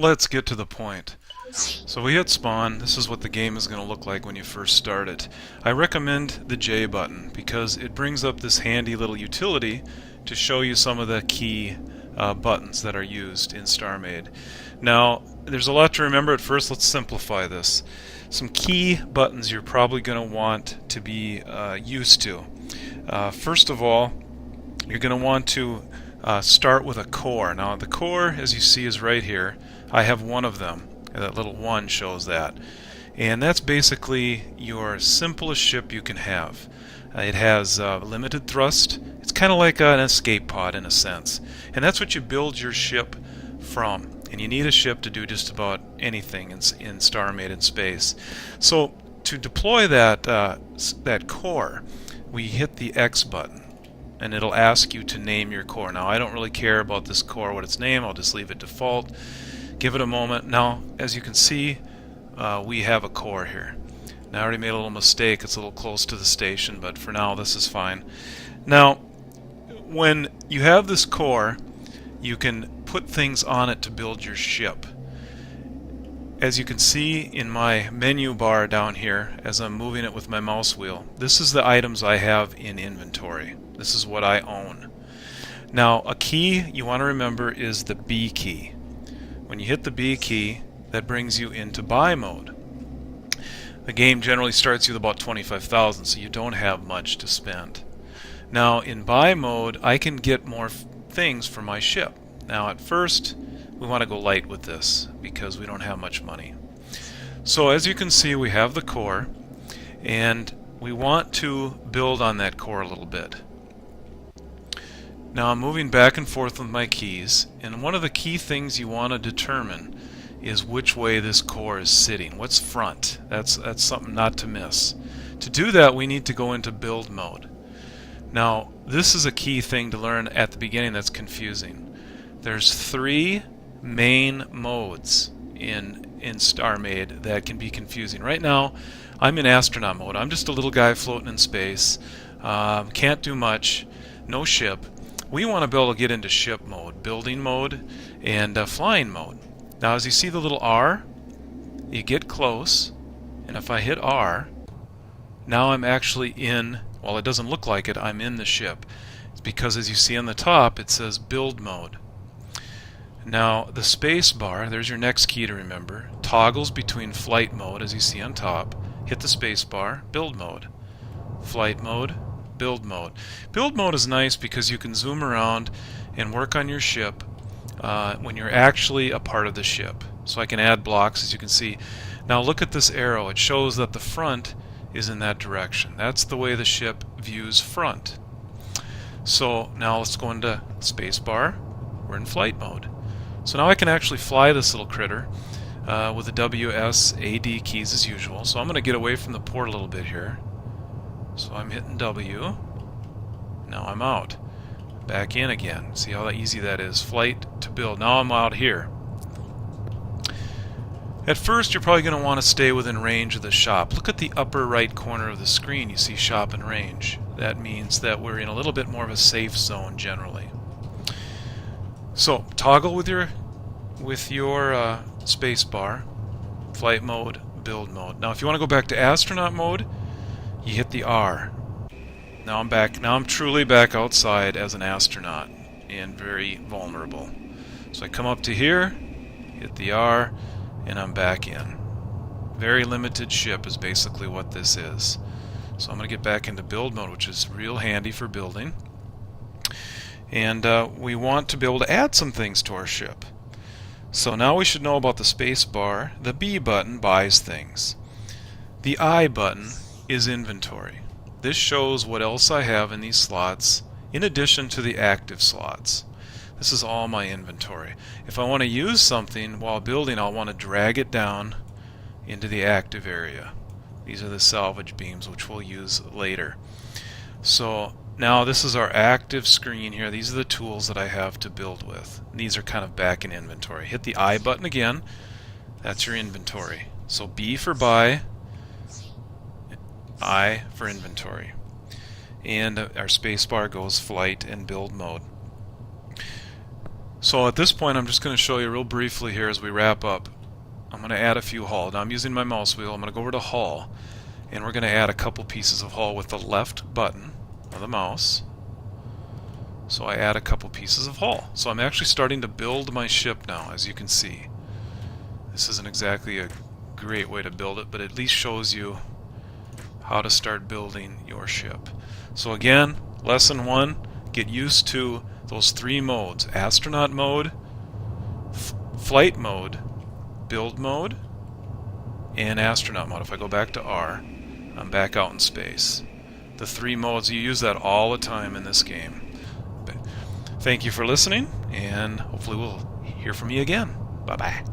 let's get to the point. So we hit spawn. This is what the game is going to look like when you first start it. I recommend the J button because it brings up this handy little utility to show you some of the key buttons that are used in StarMade. Now, there's a lot to remember at first. Let's simplify this. Some key buttons you're probably going to want to be used to. First of all, you're going to want to start with a core. Now, the core, as you see, is right here. I have one of them. That little 1 shows that. And that's basically your simplest ship you can have. It has limited thrust. It's kind of like an escape pod in a sense. And that's what you build your ship from. And you need a ship to do just about anything in StarMade in space. So to deploy that core, we hit the X button. And it'll ask you to name your core. Now, I don't really care about this core, what its name. I'll just leave it default. Give it a moment. Now, as you can see, we have a core here. Now, I already made a little mistake. It's a little close to the station, but for now, this is fine. Now, when you have this core, you can put things on it to build your ship. As you can see in my menu bar down here, as I'm moving it with my mouse wheel, this is the items I have in inventory. This is what I own. Now, a key you want to remember is the B key. When you hit the B key, that brings you into buy mode. The game generally starts you with about 25,000, so you don't have much to spend. Now, in buy mode, I can get more things for my ship. Now, at first, we want to go light with this because we don't have much money. So, as you can see, we have the core, and we want to build on that core a little bit. Now I'm moving back and forth with my keys, and one of the key things you want to determine is which way this core is sitting. What's front? That's something not to miss. To do that, we need to go into build mode. Now, this is a key thing to learn at the beginning that's confusing. There's 3 main modes in StarMade that can be confusing. Right now, I'm in astronaut mode. I'm just a little guy floating in space. Can't do much. No ship. We want to be able to get into ship mode, building mode, and flying mode. Now, as you see the little R, you get close, and if I hit R, now I'm actually in, well, it doesn't look like it, I'm in the ship. It's because, as you see on the top, it says build mode. Now, the space bar, there's your next key to remember, toggles between flight mode, as you see on top. Hit the space bar, build mode. Flight mode, build mode. Build mode is nice because you can zoom around and work on your ship when you're actually a part of the ship. So I can add blocks, as you can see. Now look at this arrow. It shows that the front is in that direction. That's the way the ship views front. So now let's go into spacebar. We're in flight mode. So now I can actually fly this little critter with the W, S, A, D keys as usual. So I'm going to get away from the port a little bit here. So I'm hitting W. Now I'm out. Back in again. See how easy that is. Flight to build. Now I'm out here. At first, you're probably going to want to stay within range of the shop. Look at the upper right corner of the screen. You see shop and range. That means that we're in a little bit more of a safe zone generally. So toggle with your space bar. Flight mode, build mode. Now if you want to go back to astronaut mode, you hit the R. Now I'm back. Now I'm truly back outside as an astronaut and very vulnerable. So I come up to here, hit the R, and I'm back in. Very limited ship is basically what this is. So I'm going to get back into build mode, which is real handy for building. And we want to be able to add some things to our ship. So now we should know about the space bar. The B button buys things. The I button is inventory. This shows what else I have in these slots in addition to the active slots. This is all my inventory. If I want to use something while building, I'll want to drag it down into the active area. These are the salvage beams, which we'll use later. So now this is our active screen here. These are the tools that I have to build with. These are kind of back in inventory. Hit the I button again. That's your inventory. So B for buy, I for inventory. And our spacebar goes flight and build mode. So at this point I'm just going to show you real briefly here as we wrap up. I'm going to add a few hull. Now I'm using my mouse wheel. I'm going to go over to hull, and we're going to add a couple pieces of hull with the left button of the mouse. So I add a couple pieces of hull. So I'm actually starting to build my ship now, as you can see. This isn't exactly a great way to build it, but at least shows you how to start building your ship. So again, lesson 1, get used to those 3 modes: astronaut mode, flight mode, build mode, and astronaut mode. If I go back to R, I'm back out in space. The 3 modes, you use that all the time in this game. Thank you for listening, and hopefully we'll hear from you again. Bye-bye.